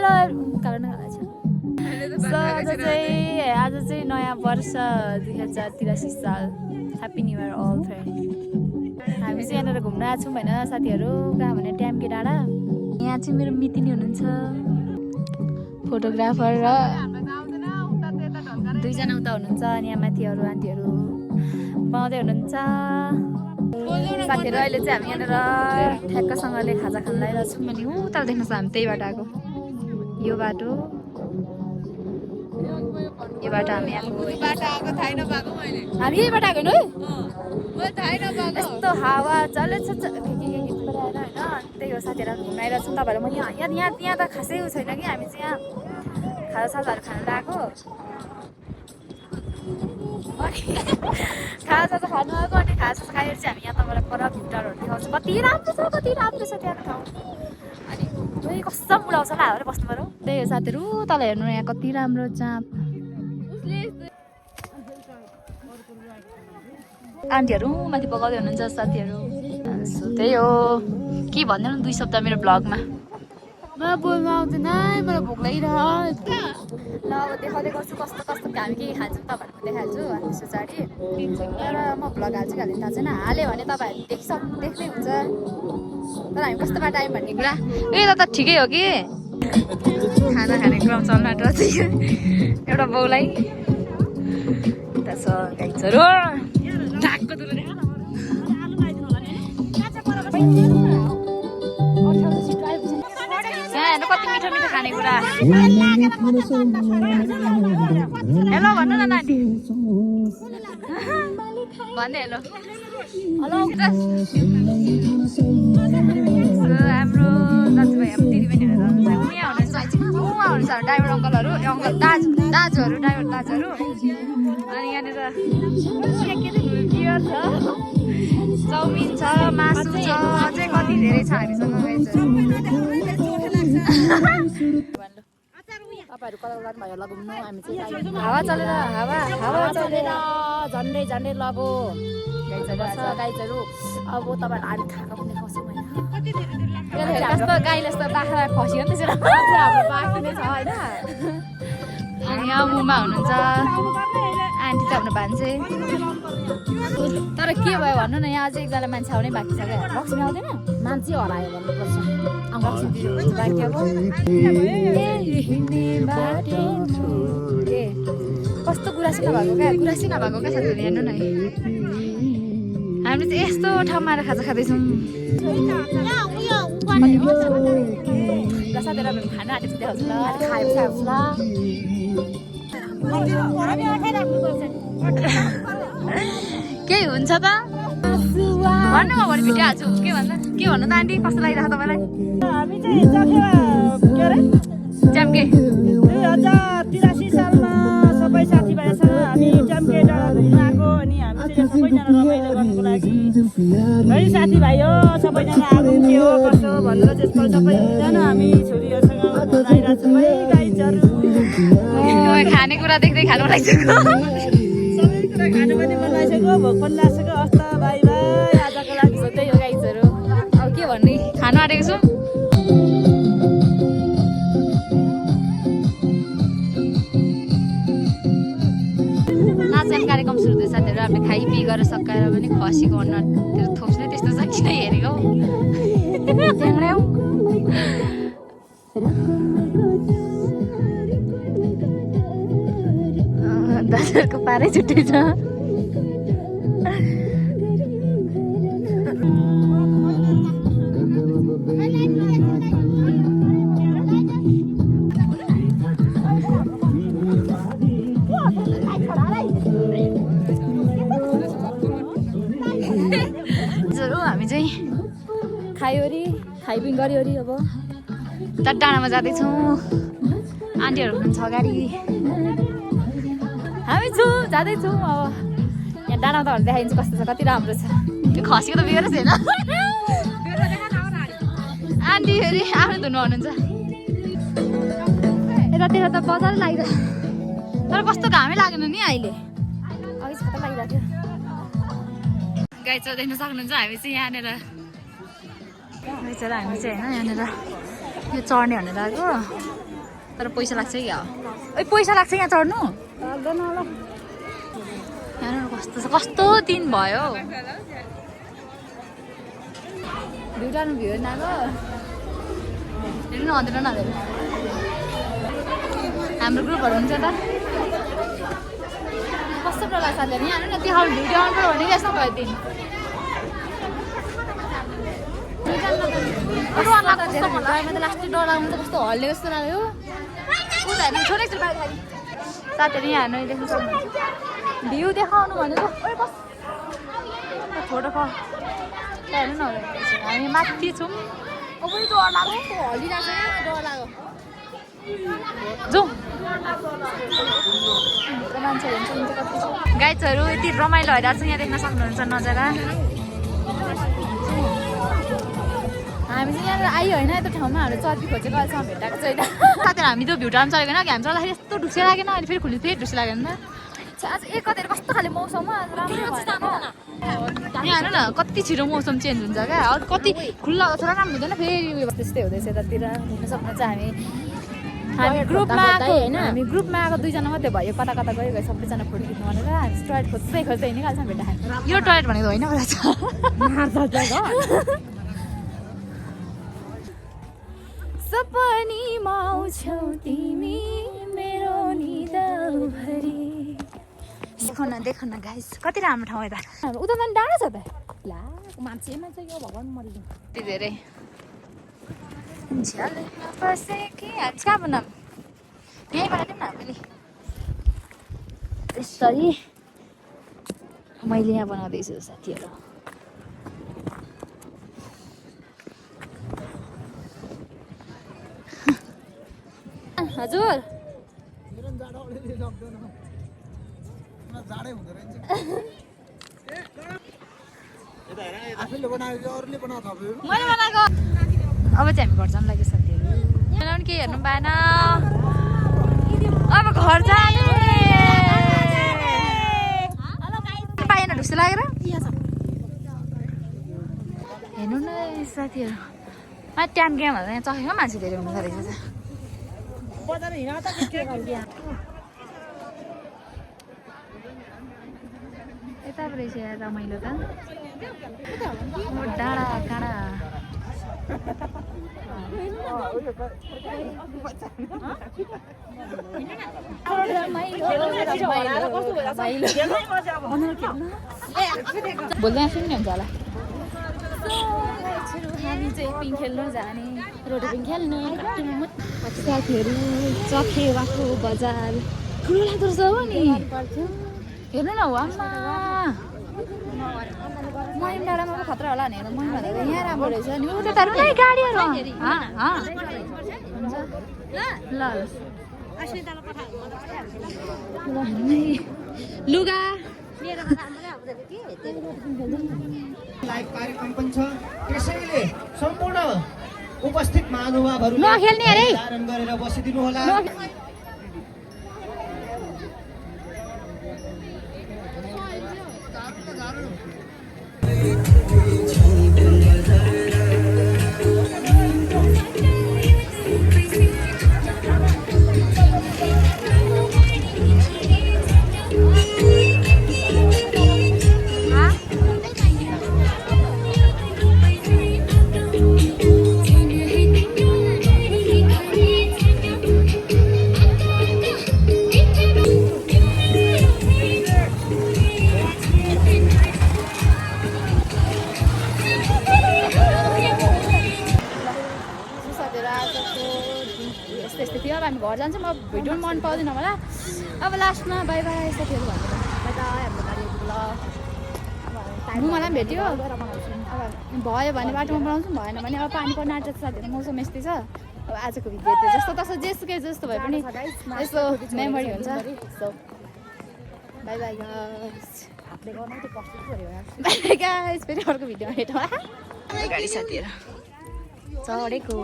hello कारण आज चाहिँ नयाँ वर्ष 2083 साल happy new year all friend हामी चाहिँ यहाँनिर घुम्न आएको छौँ होइन साथीहरू कहाँ भने ट्याम्के डाँडा यहाँ चाहिँ मेरो मितिनी हुनुहुन्छ फोटोग्राफर र दुईजना उता हुनुहुन्छ अनि यहाँ माथि अरू आन्टीहरू पाउँदै हुनुहुन्छ साथीहरू अहिले चाहिँ हामी यहाँनिर ठ्याक्कसँगले खाजा खान लागिरहेको छौँ अनि उता देख्नुहोस् हामी त्यही बाटो आएको यो बाटो हामी आएको हामी यही बाटो आएको होइन यस्तो हावा चलेछ होइन त्यही हो साथीहरू घुम्न आइरहेको छौँ तपाईँहरू म यहाँ त खासै उ छैन कि हामी चाहिँ यहाँ खाजासाजाहरू खान आएको खाजा खानु आएको अनि खाजा खाएर चाहिँ हामी यहाँ तपाईँलाई पर भिउटारहरू देखाउँछौँ कति राम्रो छ त्यहाँको ठाउँ अनि कोही कस्तो बुढाउँछ होला हालेर बस्नु पऱ्यो त्यही हो साथीहरू तल हेर्नु यहाँ कति राम्रो चाँप आन्टीहरू माथि पकाउँदै हुनुहुन्छ साथीहरू त्यही हो के भन्दैन 2 शब्द मेरो ब्लगमा मलाई बोल्नु आउँदैन मलाई भोक लागिरह ल अब देखाउँदै गर्छु कस्तो हामी के खान्छौँ तपाईँहरूको देखाइहाल्छु अनि त्यस पछाडि र म भ्लग हाल्छु कि हाल्नु थाहा छैन हाल्यो भने तपाईँहरू देख्दै हुन्छ तर हामी कस्तो बाटो आयौँ भन्ने कुरा त ठिकै हो कि खाना खाने क्रम चल्न आँट्छ एउटा बाउलाई यता छ गाइजहरू ढाकको दुलो देखा हेर्नु कति मिठो मिठो खानेकुरा हेलो भन्नु न नानी भन्ने हेलो हेलो हाम्रो दाजुभाइ अब दिदीबहिनीहरू उहाँ हुनुहुन्छ ड्राइभर अङ्कलहरू दाजुहरू ड्राइभर दाजुहरू अनि यहाँनिर बियर छ चाउमिन छ मासु छ अझै कति धेरै छ हामीसँग तपाईँहरू कता जानुभयो होला घुम्नु हामी चाहिँ हावा चलेर झन्डै लगो गाइजहरू अब तपाईँहरू हामी खाएको पनि खस्यौँ होइन कस्तो गाईले जस्तो बाख्रा खस्यो नि त्यसो हाम्रो बाँकी नै छ होइन अनि यहाँ मुमा हुनुहुन्छ आन्टी चाहिँ हाम्रो भान्से तर के भयो भन्नु न यहाँ अझै एकजना मान्छे आउनै बाँकी छ क्या लक्ष्मी आउँदैन मान्छे हरायो भन्नुपर्छ कस्तो गुराँसी नभएको क्या साथीहरू हेर्नु न हामीले चाहिँ यस्तो ठाउँमा आएर खाजा खाँदैछौँ साथीहरू खाना आँटेपछि देखाउँछु ल खाएपछि आउँछु ल केही हुन्छ त भन्नु म भोलि भिडियो हाल्छु के भन्नु त आन्टी कस्तो लागिरहेको तपाईँलाई हामी चाहिँ च्याम्के 2083 सालमा सबै साथीभाइसँग हामी च्याम्के डाँडा घुम्न आएको अनि हामी चाहिँ सबैजना रमाइलो गर्नुको लागि है साथीभाइ हो सबैजना आएको के हो कसो भनेर त्यसपछि सबैजना हामी छोरीहरूसँग आइरहेको छौँ है गाइजहरू खानेकुरा देख्दै खानु लागिसक्यो सबै कुरा खानु पनि मन लागिसक्यो भोक पनि लागिसक्यो हस्त बाई आजको लागि त्यही हो गाइजहरू अब के भन्ने खानु आँटेको छु नाचगान कार्यक्रम सुरु हुँदैछ साथीहरू हामीले खाइपी गरेर सकाएर पनि खसीको अनुहार थोप्ने त्यस्तो छ किन हेरेको दाजुहरूको पारै छुट्टै छ हामी चाहिँ खाइपिङ गऱ्यो अब डाँडामा जाँदैछौँ आन्टीहरू हुनुहुन्छ अगाडि हामी जाँदैछौँ अब यहाँ डाँडा त देखाइन्छ कस्तो छ कति राम्रो छ त्यो खसीको त बिगर छैन आन्टी फेरि आफ्नो धुनु हुनुहुन्छ यतातिर त बजार लागिरहेको तर कस्तो घामै लागेन नि अहिले अघि छाता लागिरहेको थियो गाई देख्न सक्नुहुन्छ हामी चाहिँ यहाँनिर हामी चाहिँ होइन यहाँनिर यो चढ्ने भनेर आएको तर पैसा लाग्छ क्या ओइ पैसा लाग्छ यहाँ चढ्नु लाग्दैन होला यहाँ कस्तो दिन भयो भिउटानु भ्यू नागो हेर्नु नदेर हाम्रो ग्रुपहरू हुन्छ त कस्तो प्रकार साथीहरू यहाँ हेर्नु न त्यो खालको भिडियो आउनु पर्यो भने यस्तो भयो दिन लास्टै डर लाग्नु त कस्तो हल्ले जस्तो लाग्यो साथीहरू यहाँ हेर्नु देख्नु सक्नुहुन्छ भ्यू देखाउनु भनेको फोटो हेर्नु न हामी माथि छौँ पनि डर लाग्यो हल्लिरहेको डर लाग्यो जाउँ मान्छेहरू हुन्छ कति गाइड्सहरू यति रमाइलो भइरहेको छ यहाँ देख्न सक्नुहुन्छ नजारा हामी चाहिँ यहाँ आयो होइन यस्तो ठाउँमा हाम्रो चर्पी खोजेको अहिलेसम्म भेटाएको छैन साथीहरू हामी त्यो भ्यू टाउन चलेको होइन कि हामी चल्दाखेरि यस्तो ढुसी लागेन अहिले फेरि खुल्ली फेरि ढुसी लागेन आज एकतिर कस्तो खाले मौसममा यहाँ हेर्नु न कति छिटो मौसम चेन्ज हुन्छ क्या अरू कति खुल्ला अथवा राम्रो हुँदैन फेरि त्यस्तै हुँदैछ यतातिर हेर्न सक्नुहुन्छ हामी ग्रुपमा आएको होइन हामी ग्रुपमा आएको 2 जना मात्रै भयो कता कता गयो सबैजना फोटो खिच्नु भनेर हामी टोयलेट खोज्दै हिँडिहाल्छौँ भेटाएको यो टोयलेट भनेको होइन रहेछ सपनीमा आउँछौ तिमी मेरो निदभरि देखो न गाइस कति राम्रो ठाउँ यता उता पनि डाँडा छ त ला मान्छे यो भगवान् मरिदिनु त्यति धेरै कहाँ बनाऊँ यहीँबाट दिउँ न हामीले त्यसरी मैले यहाँ बनाउँदैछु साथीहरू हजुर मैले बनाएको अब चाहिँ हामी घर जानु लाग्यो साथीहरू पनि केही हेर्नु पाएन अब घर जानु पाएन ढुसी लागेर हेर्नु न साथीहरू ट्याम गेम भन्दा यहाँ चखेको मान्छे धेरै हुनु रहेछ यता रहेछ रमाइलो त डाँडा काँडा बोल्दै सुन्ने हुन्छ होला हामी चाहिँ पिङ खेल्नु जाने रोटी पिङ खेल्नु साथीहरू चखेवाको बजार ठुलो लाग्दो रहेछ हो नि हेर्नु न हो आमा महिम डाँडामा पो खतरा होला भनेर महिम भनेको यहाँ राम्रो रहेछ नि उता त गाडीहरू लुगा कार्यक्रम पनि छ त्यसैले सम्पूर्ण उपस्थित महानुभावहरू नखेल्ने अरे गरेर बसिदिनु होला यस्तै थियो अब हामी घर जान्छौँ अब भिडियो मन पाउँदैन होला अब लास्टमा बाई बाई साथीहरू भनेर बाई बाई हाम्रो गाडी मलाई पनि भेट्यो अब भयो भने बाटोमा बनाउँछौँ भएन भने अब पानी पर्ने आँटेको साथीहरू मौसम यस्तै छ अब आजको भिडियो त्यो जस्तो तस्तो जेसुकै जस्तो भए पनि यस्तो मेमोरी हुन्छ बाई बाई गाइस फेरि अर्को भिडियोमा भेटौँ गाडी साथीहरू चढेको